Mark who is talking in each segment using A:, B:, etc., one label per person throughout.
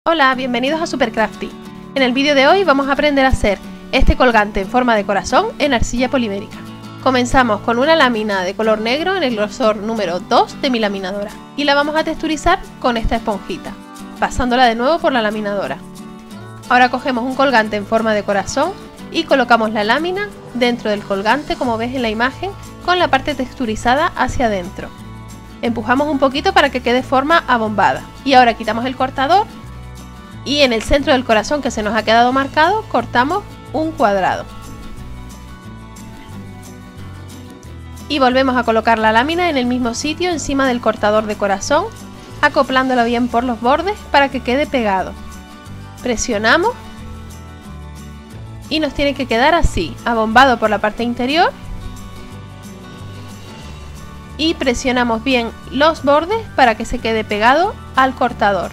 A: Hola, bienvenidos a Supercrafty. En el vídeo de hoy vamos a aprender a hacer este colgante en forma de corazón en arcilla polimérica. Comenzamos con una lámina de color negro en el grosor número 2 de mi laminadora y la vamos a texturizar con esta esponjita, pasándola de nuevo por la laminadora. Ahora cogemos un colgante en forma de corazón y colocamos la lámina dentro del colgante, como ves en la imagen, con la parte texturizada hacia adentro. Empujamos un poquito para que quede forma abombada y ahora quitamos el cortador y en el centro del corazón que se nos ha quedado marcado cortamos un cuadrado y volvemos a colocar la lámina en el mismo sitio encima del cortador de corazón, acoplándola bien por los bordes para que quede pegado. Presionamos y nos tiene que quedar así, abombado por la parte interior, y presionamos bien los bordes para que se quede pegado al cortador,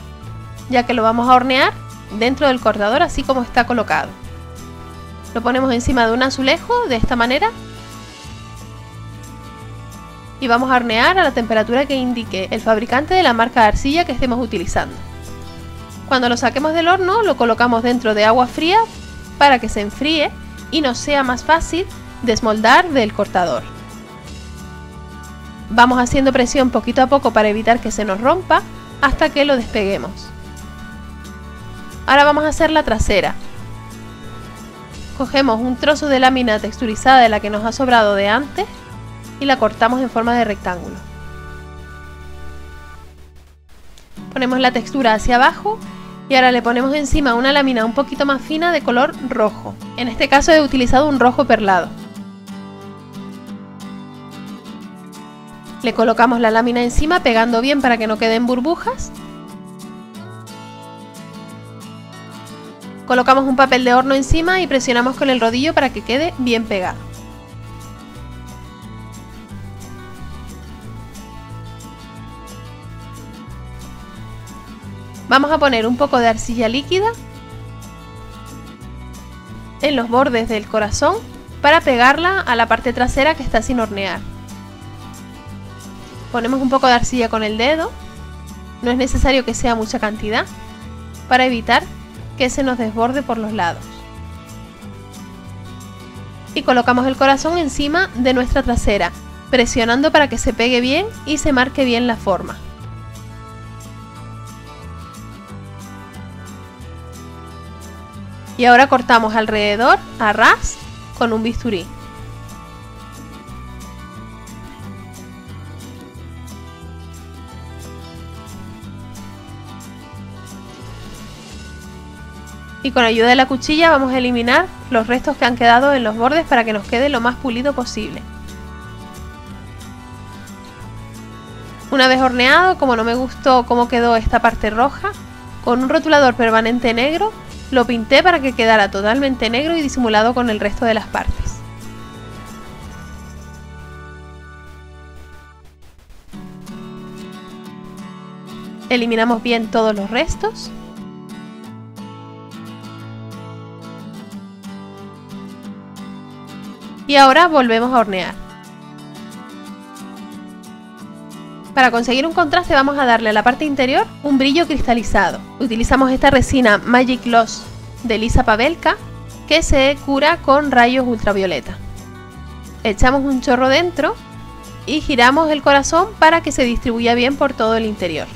A: ya que lo vamos a hornear dentro del cortador así como está colocado. Lo ponemos encima de un azulejo de esta manera y vamos a hornear a la temperatura que indique el fabricante de la marca de arcilla que estemos utilizando. Cuando lo saquemos del horno lo colocamos dentro de agua fría para que se enfríe y nos sea más fácil desmoldar del cortador. Vamos haciendo presión poquito a poco para evitar que se nos rompa hasta que lo despeguemos. Ahora vamos a hacer la trasera. Cogemos un trozo de lámina texturizada de la que nos ha sobrado de antes y la cortamos en forma de rectángulo. Ponemos la textura hacia abajo y ahora le ponemos encima una lámina un poquito más fina de color rojo. En este caso he utilizado un rojo perlado. Le colocamos la lámina encima pegando bien para que no queden burbujas. Colocamos un papel de horno encima y presionamos con el rodillo para que quede bien pegado. Vamos a poner un poco de arcilla líquida en los bordes del corazón para pegarla a la parte trasera que está sin hornear. Ponemos un poco de arcilla con el dedo, no es necesario que sea mucha cantidad, para evitar que se nos desborde por los lados. Y colocamos el corazón encima de nuestra trasera, presionando para que se pegue bien y se marque bien la forma. Y ahora cortamos alrededor a ras con un bisturí. Y con ayuda de la cuchilla vamos a eliminar los restos que han quedado en los bordes para que nos quede lo más pulido posible. Una vez horneado, como no me gustó cómo quedó esta parte roja, con un rotulador permanente negro lo pinté para que quedara totalmente negro y disimulado con el resto de las partes. Eliminamos bien todos los restos. Y ahora volvemos a hornear. Para conseguir un contraste vamos a darle a la parte interior un brillo cristalizado. Utilizamos esta resina Magic Gloss de Lisa Pavelka que se cura con rayos ultravioleta. Echamos un chorro dentro y giramos el corazón para que se distribuya bien por todo el interior,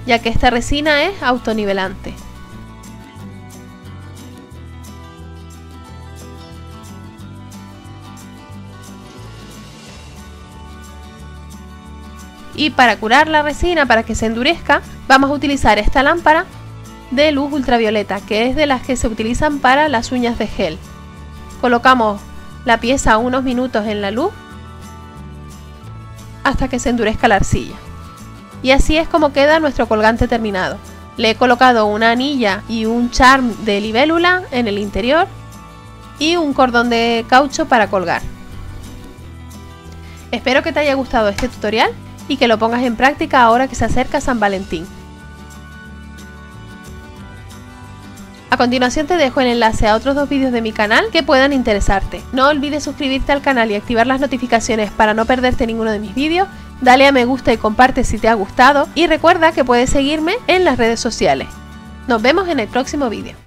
A: ya que esta resina es autonivelante. Y para curar la resina, para que se endurezca, vamos a utilizar esta lámpara de luz ultravioleta, que es de las que se utilizan para las uñas de gel. Colocamos la pieza unos minutos en la luz hasta que se endurezca la arcilla. Y así es como queda nuestro colgante terminado. Le he colocado una anilla y un charm de libélula en el interior y un cordón de caucho para colgar. Espero que te haya gustado este tutorial y que lo pongas en práctica ahora que se acerca San Valentín. A continuación te dejo el enlace a otros dos vídeos de mi canal que puedan interesarte. No olvides suscribirte al canal y activar las notificaciones para no perderte ninguno de mis vídeos. Dale a me gusta y comparte si te ha gustado y recuerda que puedes seguirme en las redes sociales. Nos vemos en el próximo vídeo.